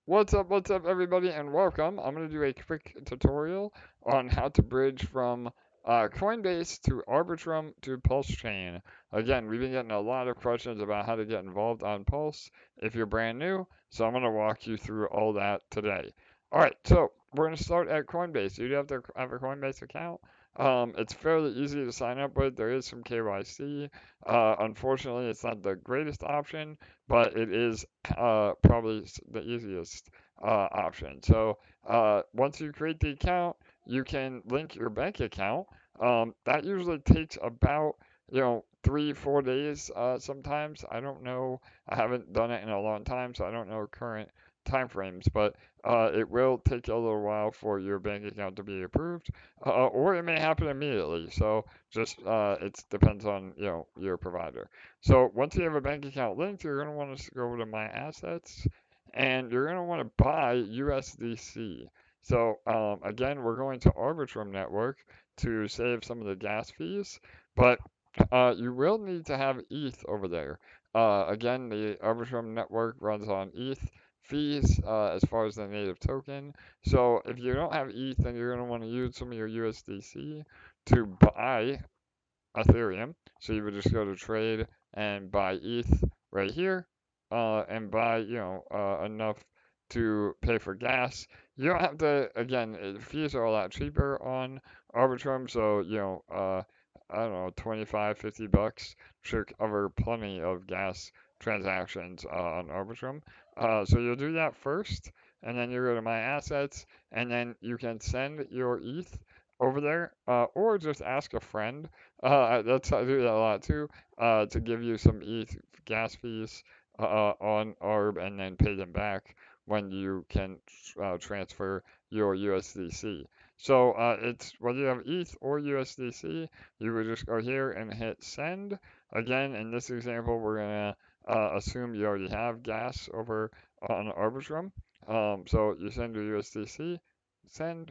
What's up, everybody, and welcome. I'm going to do a quick tutorial on how to bridge from Coinbase to Arbitrum to Pulsechain. Again, we've been getting a lot of questions about how to get involved on Pulse if you're brand new, so I'm going to walk you through all that today. All right, so we're going to start at Coinbase. You do have to have a Coinbase account. It's fairly easy to sign up with. There is some KYC. Unfortunately, it's not the greatest option, but it is probably the easiest option. So once you create the account, you can link your bank account. That usually takes about 3-4 days sometimes. I don't know. I haven't done it in a long time, so I don't know current time frames, but it will take a little while for your bank account to be approved, or it may happen immediately. So just it depends on your provider. So once you have a bank account linked, you're going to want to go over to My Assets, and you're going to want to buy USDC. So again, we're going to Arbitrum Network to save some of the gas fees, but you will need to have ETH over there. Again, the Arbitrum Network runs on ETH fees as far as the native token. So if you don't have ETH, then you're going to want to use some of your USDC to buy Ethereum. So you would just go to trade and buy ETH right here, and buy, enough to pay for gas. You don't have to, again, fees are a lot cheaper on Arbitrum, so, I don't know, 25, $50 should cover plenty of gas transactions on Arbitrum. So you'll do that first, and then you go to My Assets, and then you can send your ETH over there, or just ask a friend. I do that a lot too, to give you some ETH gas fees on ARB and then pay them back when you can transfer your USDC. So it's whether you have ETH or USDC, you would just go here and hit send. Again, in this example, we're gonna assume you already have gas over on Arbitrum. So you send your USDC, send.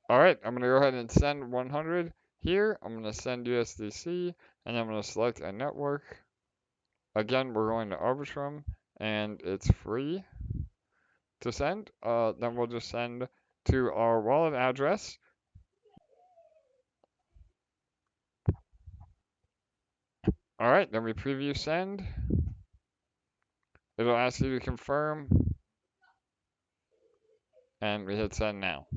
All right, I'm going to go ahead and send 100 here. I'm going to send USDC, and I'm going to select a network. Again, we're going to Arbitrum, and it's free to send. Then we'll just send to our wallet address. All right, then we preview send. It'll ask you to confirm, and we hit send now.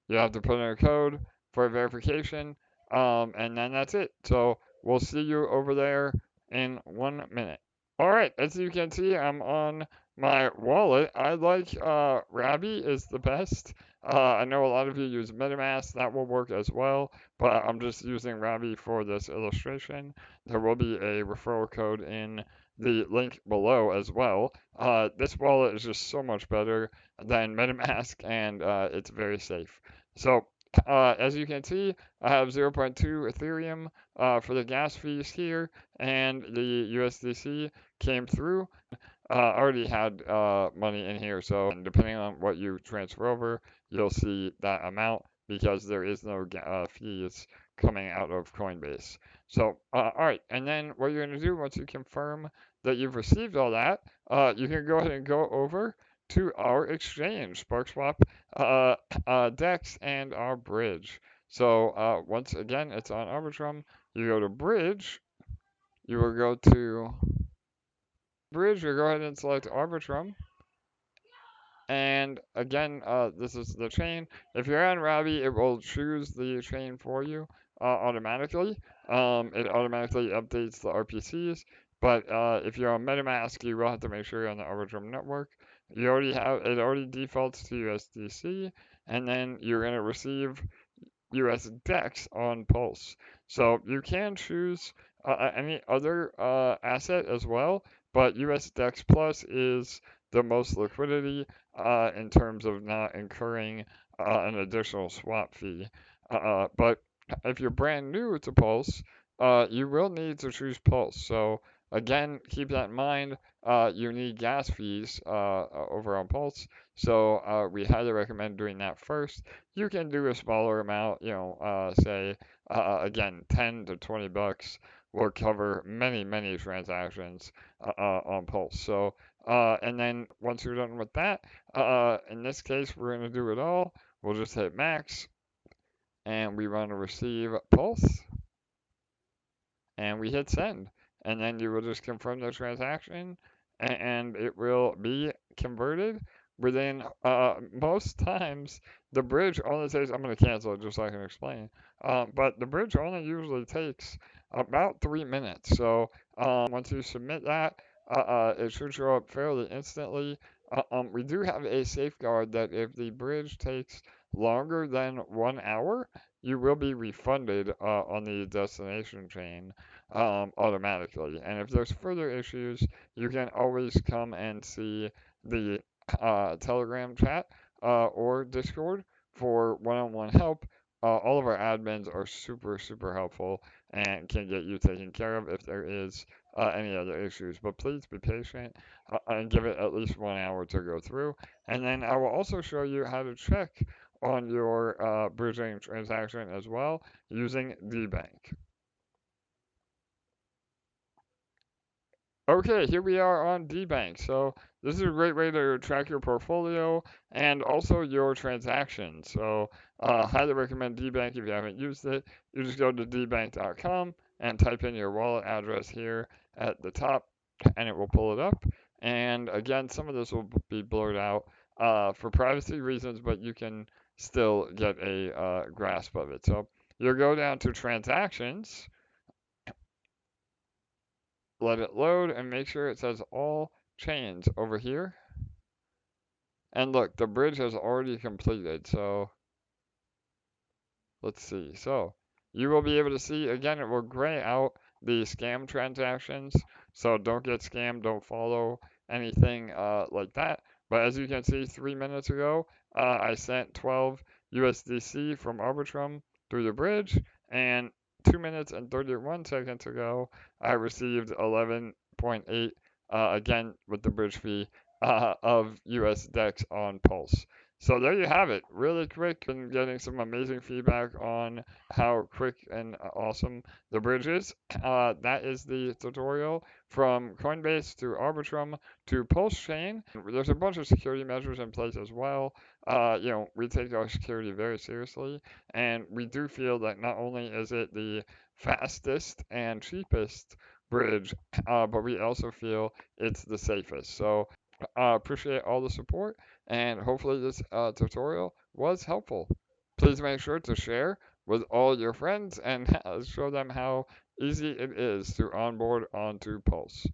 You have to put in a code for verification, and then that's it. So we'll see you over there in 1 minute. All right, as you can see, I'm on my wallet. I like Rabby is the best. I know a lot of you use MetaMask. That will work as well, but I'm just using Rabby for this illustration. There will be a referral code in the link below as well. This wallet is just so much better than MetaMask, and it's very safe. So as you can see, I have 0.2 Ethereum for the gas fees here, and the USDC came through. I already had money in here, so depending on what you transfer over, you'll see that amount because there is no fees coming out of Coinbase. So, all right, and then what you're going to do once you confirm that you've received all that, you can go ahead and go over to our exchange, Sparkswap DEX, and our bridge. So once again, it's on Arbitrum. You go to bridge. You will go to bridge. You go ahead and select Arbitrum. And again, this is the chain. If you're on Rabby, it will choose the chain for you automatically. It automatically updates the RPCs. But if you're on MetaMask, you will have to make sure you're on the Arbitrum network. You already have it already defaults to USDC, and then you're going to receive US DEX on Pulse. So you can choose any other asset as well, but US DEX Plus is the most liquidity in terms of not incurring an additional swap fee. But if you're brand new to Pulse, you will need to choose Pulse. So again, keep that in mind. You need gas fees over on Pulse, so we highly recommend doing that first. You can do a smaller amount, say again $10 to $20 will cover many, many transactions on Pulse. So, and then once you're done with that, in this case, we're going to do it all. We'll just hit max and we run a receive Pulse and we hit send. And then you will just confirm the transaction and it will be converted within most times the bridge only takes, I'm going to cancel it just so I can explain, but the bridge only usually takes about 3 minutes. So once you submit that, it should show up fairly instantly. We do have a safeguard that if the bridge takes longer than 1 hour, you will be refunded on the destination chain automatically. And if there's further issues, you can always come and see the Telegram chat or Discord for one-on-one help. All of our admins are super, super helpful and can get you taken care of if there is any other issues. But please be patient and give it at least 1 hour to go through. And then I will also show you how to check on your bridging transaction as well using DBank. Okay, here we are on DBank. So this is a great way to track your portfolio and also your transactions. So highly recommend DBank if you haven't used it. You just go to dbank.com and type in your wallet address here at the top and it will pull it up. And again, some of this will be blurred out for privacy reasons, but you can still get a grasp of it. So you'll go down to transactions, let it load, and make sure it says all chains over here. And look, the bridge has already completed, so let's see. So you will be able to see, again, it will gray out the scam transactions, so don't get scammed, don't follow anything like that. But as you can see, 3 minutes ago, I sent 12 USDC from Arbitrum through the bridge, and 2 minutes and 31 seconds ago, I received 11.8, again, with the bridge fee, of US DEX on Pulse. So there you have it. Really quick and getting some amazing feedback on how quick and awesome the bridge is. That is the tutorial from Coinbase to Arbitrum to Pulsechain. There's a bunch of security measures in place as well. We take our security very seriously, and we do feel that not only is it the fastest and cheapest bridge, but we also feel it's the safest. So appreciate all the support, and hopefully this tutorial was helpful. Please make sure to share with all your friends and show them how easy it is to onboard onto Pulse.